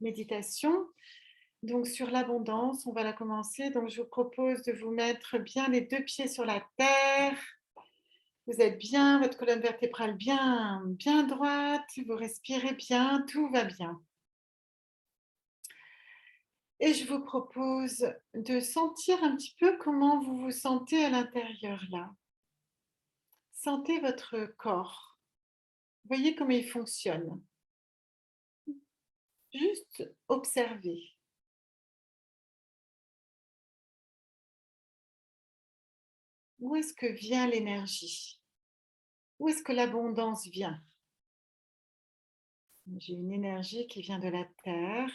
méditation. Donc sur l'abondance, on va la commencer. Donc je vous propose de vous mettre bien les 2 pieds sur la terre. Vous êtes bien, votre colonne vertébrale bien droite, vous respirez bien, tout va bien. Et je vous propose de sentir un petit peu comment vous vous sentez à l'intérieur là. Sentez votre corps. Voyez comment il fonctionne. Juste observez. Où est-ce que vient l'énergie? Où est-ce que l'abondance vient? J'ai une énergie qui vient de la terre,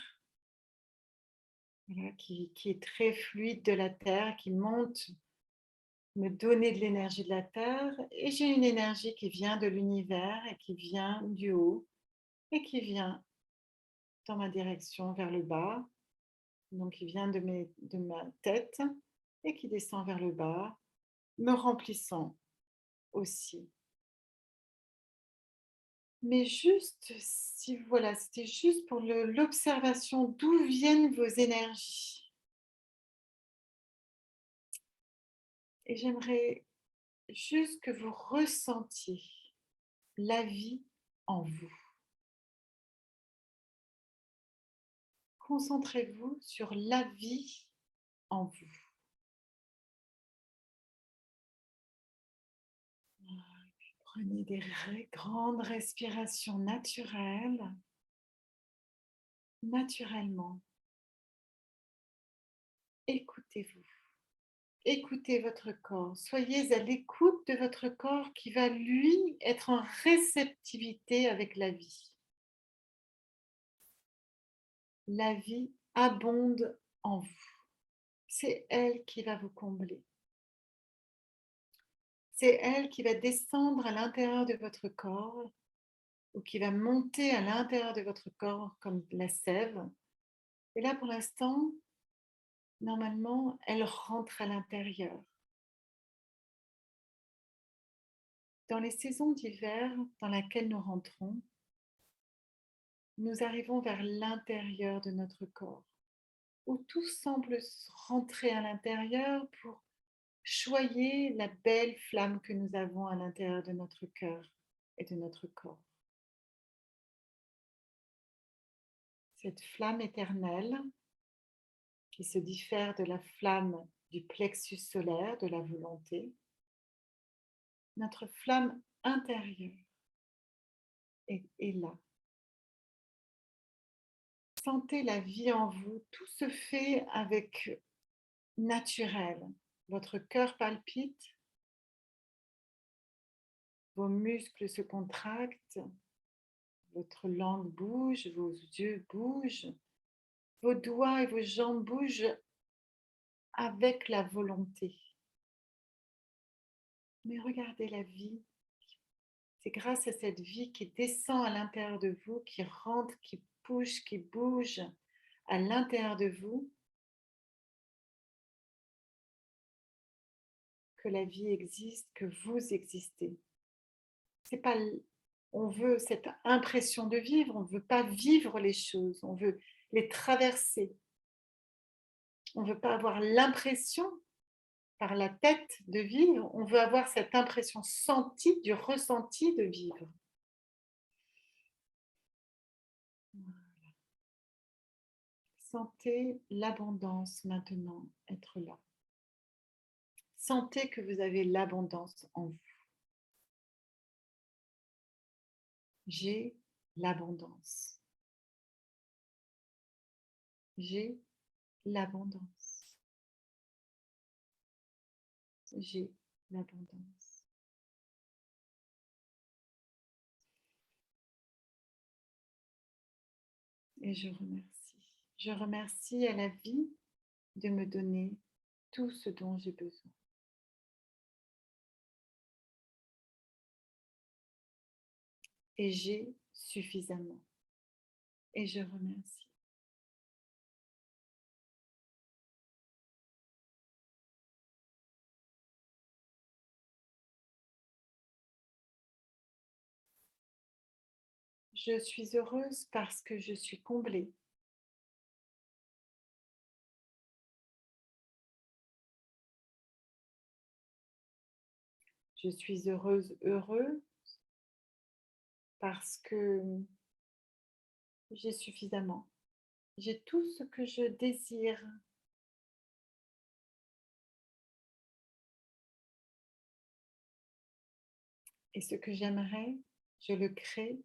voilà, qui est très fluide de la terre, qui monte, me donner de l'énergie de la terre. Et j'ai une énergie qui vient de l'univers et qui vient du haut et qui vient dans ma direction vers le bas. Donc, qui vient de ma tête et qui descend vers le bas, me remplissant aussi. Mais juste, si voilà, c'était juste pour l'observation d'où viennent vos énergies. Et j'aimerais juste que vous ressentiez la vie en vous. Concentrez-vous sur la vie en vous. Prenez des grandes respirations naturelles, naturellement. Écoutez-vous. Écoutez votre corps. Soyez à l'écoute de votre corps qui va, lui, être en réceptivité avec la vie. La vie abonde en vous. C'est elle qui va vous combler. C'est elle qui va descendre à l'intérieur de votre corps ou qui va monter à l'intérieur de votre corps comme la sève. Et là, pour l'instant, normalement, elle rentre à l'intérieur. Dans les saisons d'hiver dans lesquelles nous rentrons, nous arrivons vers l'intérieur de notre corps, où tout semble rentrer à l'intérieur pour choyer la belle flamme que nous avons à l'intérieur de notre cœur et de notre corps. Cette flamme éternelle qui se diffère de la flamme du plexus solaire, de la volonté, notre flamme intérieure est là. Sentez la vie en vous, tout se fait avec naturel. Votre cœur palpite, vos muscles se contractent, votre langue bouge, vos yeux bougent, vos doigts et vos jambes bougent avec la volonté. Mais regardez la vie. C'est grâce à cette vie qui descend à l'intérieur de vous, qui rentre, qui bouge à l'intérieur de vous, que la vie existe, que vous existez. C'est pas, on veut cette impression de vivre, on ne veut pas vivre les choses, on veut les traverser. On ne veut pas avoir l'impression par la tête de vivre, on veut avoir cette impression sentie, du ressenti de vivre. Sentez l'abondance maintenant être là. Sentez que vous avez l'abondance en vous. J'ai l'abondance. J'ai l'abondance. J'ai l'abondance. Et je remercie. Je remercie à la vie de me donner tout ce dont j'ai besoin. Et j'ai suffisamment. Et je remercie. Je suis heureuse parce que je suis comblée. Je suis heureuse, heureux parce que j'ai suffisamment. J'ai tout ce que je désire et ce que j'aimerais, je le crée,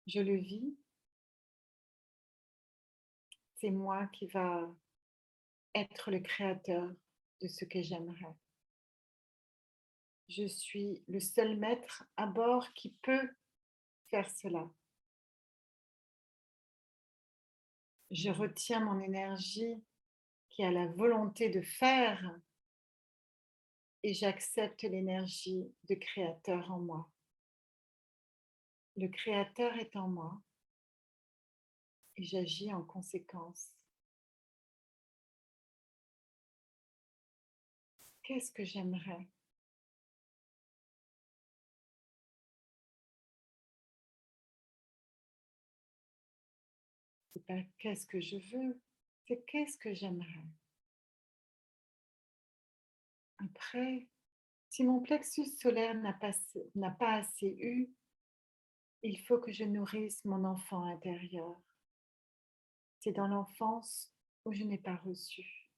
je le vis. C'est moi qui va être le créateur de ce que j'aimerais. Je suis le seul maître à bord qui peut faire cela. Je retiens mon énergie qui a la volonté de faire et j'accepte l'énergie de créateur en moi. Le créateur est en moi et j'agis en conséquence. Qu'est-ce que j'aimerais? C'est pas qu'est-ce que je veux, c'est qu'est-ce que j'aimerais. Après, si mon plexus solaire n'a pas assez eu, il faut que je nourrisse mon enfant intérieur. C'est dans l'enfance où je n'ai pas reçu.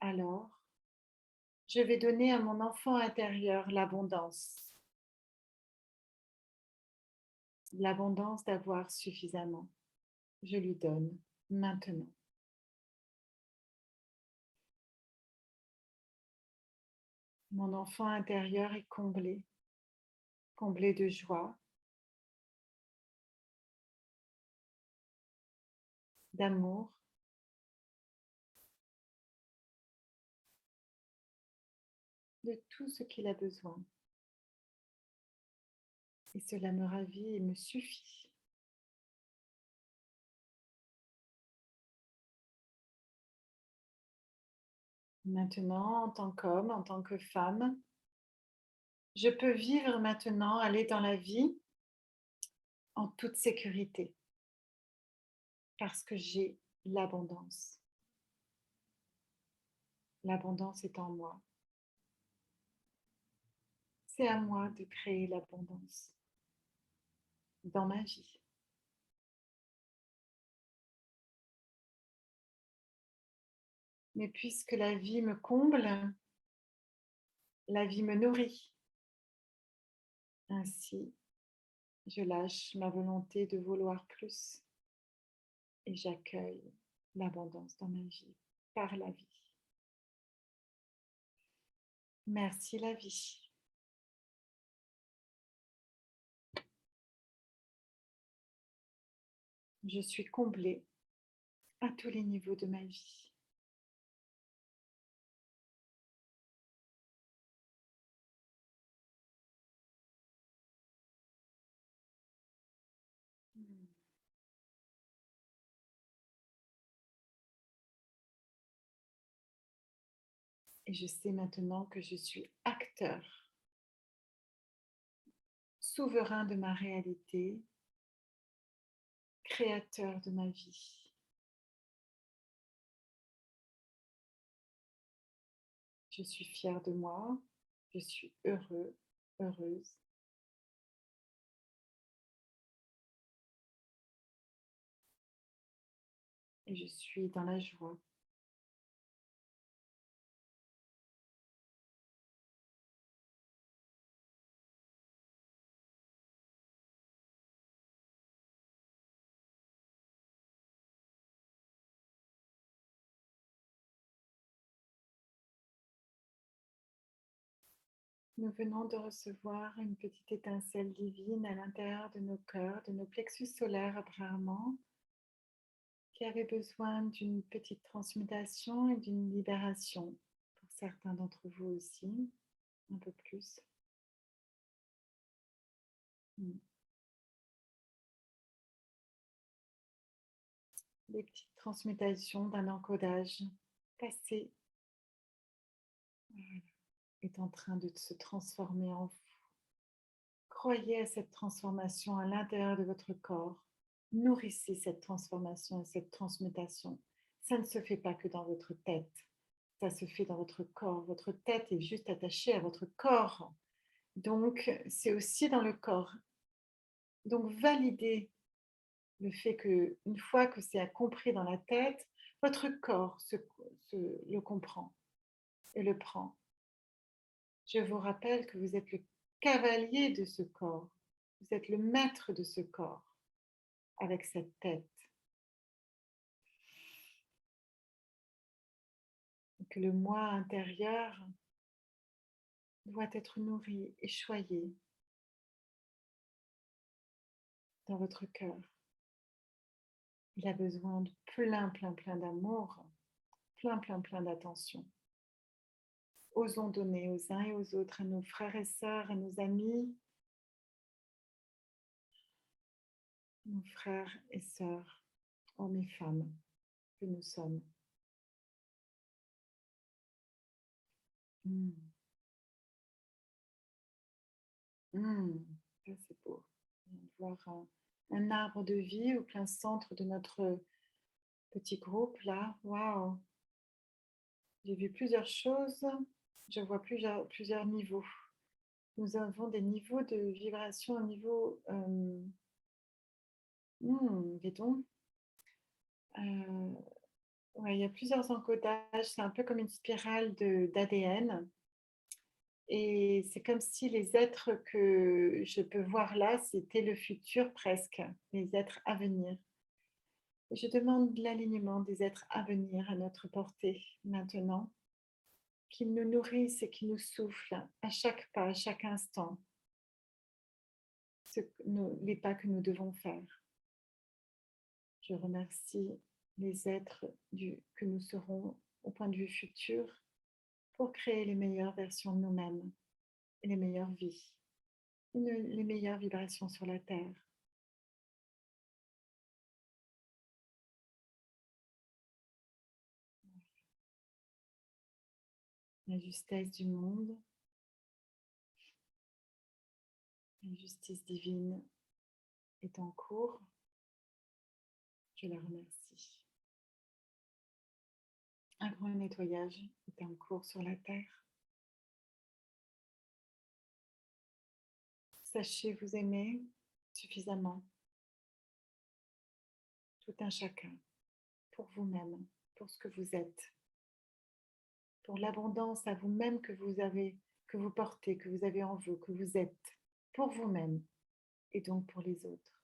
Alors, je vais donner à mon enfant intérieur l'abondance d'avoir suffisamment. Je lui donne maintenant. Mon enfant intérieur est comblé, comblé de joie, d'amour, de tout ce qu'il a besoin. Et cela me ravit et me suffit. Maintenant, en tant qu'homme, en tant que femme, je peux vivre maintenant, aller dans la vie en toute sécurité parce que j'ai l'abondance. L'abondance est en moi. C'est à moi de créer l'abondance dans ma vie. Mais puisque la vie me comble, la vie me nourrit. Ainsi, je lâche ma volonté de vouloir plus et j'accueille l'abondance dans ma vie par la vie. Merci la vie. Je suis comblée à tous les niveaux de ma vie. Et je sais maintenant que je suis acteur, souverain de ma réalité, créateur de ma vie. Je suis fière de moi, je suis heureux, heureuse. Et je suis dans la joie. Nous venons de recevoir une petite étincelle divine à l'intérieur de nos cœurs, de nos plexus solaires apparemment, qui avait besoin d'une petite transmutation et d'une libération. Pour certains d'entre vous aussi, un peu plus. Des petites transmutations d'un encodage passé est en train de se transformer en vous, Croyez à cette transformation à l'intérieur de votre corps. Nourrissez cette transformation et cette transmutation. Ça ne se fait pas que dans votre tête. Ça se fait dans votre corps. Votre tête est juste attachée à votre corps. Donc, c'est aussi dans le corps. Donc, validez le fait que une fois que c'est compris dans la tête, votre corps le comprend et le prend. Je vous rappelle que vous êtes le cavalier de ce corps. Vous êtes le maître de ce corps avec cette tête. Et que le moi intérieur doit être nourri et choyé dans votre cœur. Il a besoin de plein d'amour, plein d'attention. Osons donner aux uns et aux autres, à nos frères et sœurs, à nos amis, nos frères et sœurs, hommes et femmes que nous sommes. Mm. Mm. Ça, c'est beau. Voir un arbre de vie au plein centre de notre petit groupe là. Waouh! J'ai vu plusieurs choses. Je vois plusieurs niveaux. Nous avons des niveaux de vibration au niveau. Dis donc. Ouais, il y a plusieurs encodages. C'est un peu comme une spirale d'ADN. Et c'est comme si les êtres que je peux voir là, c'était le futur presque, les êtres à venir. Et je demande l'alignement des êtres à venir à notre portée maintenant, qu'ils nous nourrissent et qu'ils nous soufflent à chaque pas, à chaque instant, les pas que nous devons faire. Je remercie les êtres que nous serons au point de vue futur pour créer les meilleures versions de nous-mêmes et les meilleures vies, les meilleures vibrations sur la Terre. La justesse du monde, la justice divine est en cours. Je la remercie. Un grand nettoyage est en cours sur la Terre. Sachez vous aimer suffisamment, tout un chacun, pour vous-même, pour ce que vous êtes, pour l'abondance à vous-même que vous avez, que vous portez, que vous avez en vous, que vous êtes, pour vous-même et donc pour les autres.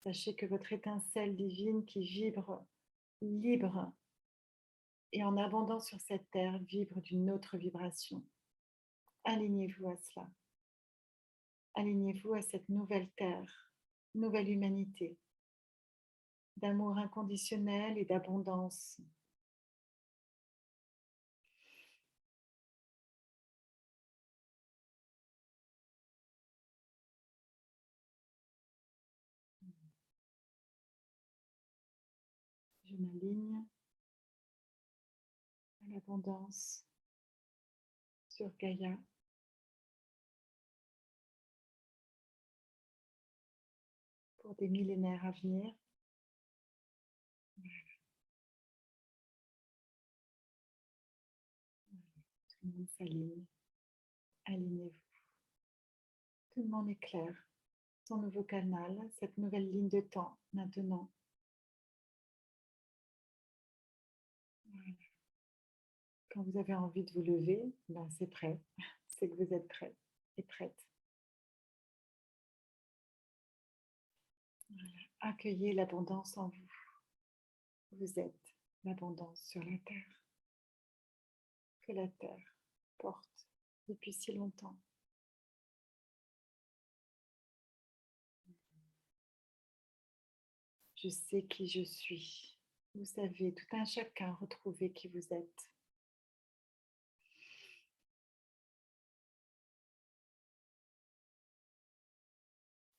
Sachez que votre étincelle divine qui vibre libre et en abondance sur cette terre vibre d'une autre vibration. Alignez-vous à cela. Alignez-vous à cette nouvelle terre, nouvelle humanité, d'amour inconditionnel et d'abondance. Je m'aligne à l'abondance sur Gaïa. Pour des millénaires à venir. Tout le monde s'aligne. Alignez-vous. Tout le monde est clair. Son nouveau canal, cette nouvelle ligne de temps maintenant. Voilà. Quand vous avez envie de vous lever, ben c'est prêt. C'est que vous êtes prêt et prête. Voilà. Accueillez l'abondance en vous. Vous êtes l'abondance sur la terre. Que la terre porte depuis si longtemps. Je sais qui je suis. Vous savez, tout un chacun, retrouvez qui vous êtes.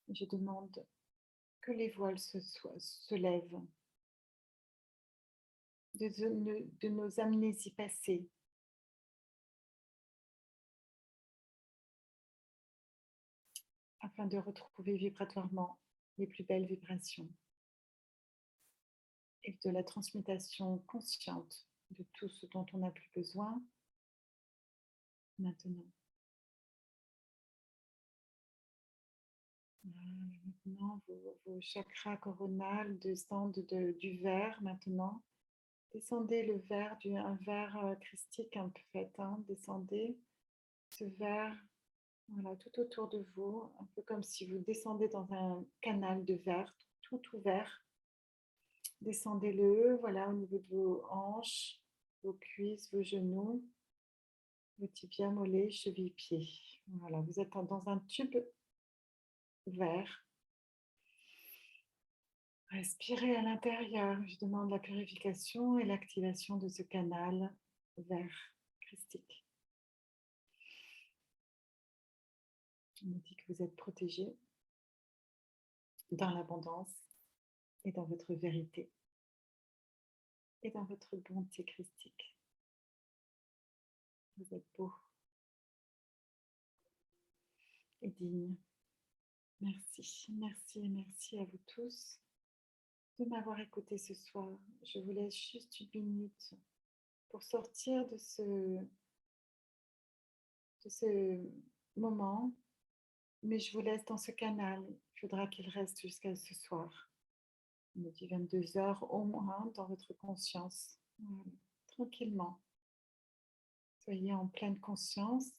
Je demande que les voiles se lèvent de nos amnésies passées, afin de retrouver vibratoirement les plus belles vibrations et de la transmutation consciente de tout ce dont on n'a plus besoin maintenant. Maintenant, vos chakras coronales descendent du verre maintenant. Descendez le verre, un verre christique un peu fait, hein. Descendez ce verre voilà, tout autour de vous, un peu comme si vous descendez dans un canal de verre tout ouvert. Descendez-le, voilà, au niveau de vos hanches, vos cuisses, vos genoux, vos tibias, mollets, chevilles, pieds. Voilà, vous êtes dans un tube vert. Respirez à l'intérieur. Je demande la purification et l'activation de ce canal vert christique. Je me dis que vous êtes protégé dans l'abondance et dans votre vérité et dans votre bonté christique. Vous êtes beau et digne. Merci, merci et merci à vous tous de m'avoir écouté ce soir. Je vous laisse juste une minute pour sortir de ce moment, mais je vous laisse dans ce canal. Il faudra qu'il reste jusqu'à ce soir. On me dit 22 heures au moins dans votre conscience. Voilà. Tranquillement. Soyez en pleine conscience.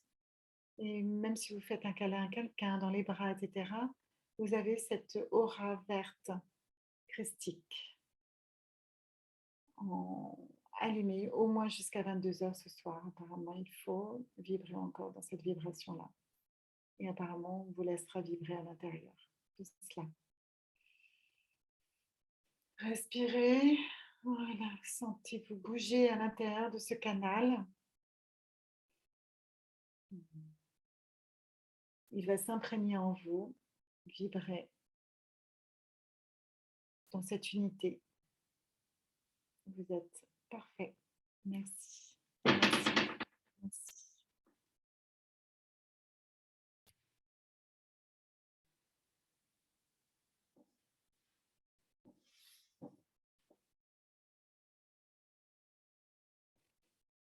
Et même si vous faites un câlin à quelqu'un dans les bras, etc., vous avez cette aura verte christique allumée au moins jusqu'à 22 heures ce soir. Apparemment, il faut vibrer encore dans cette vibration-là. Et apparemment, on vous laissera vibrer à l'intérieur de cela. Respirez. Voilà, sentez-vous bouger à l'intérieur de ce canal. Il va s'imprégner en vous, vibrer dans cette unité. Vous êtes parfait. Merci. Merci. Merci.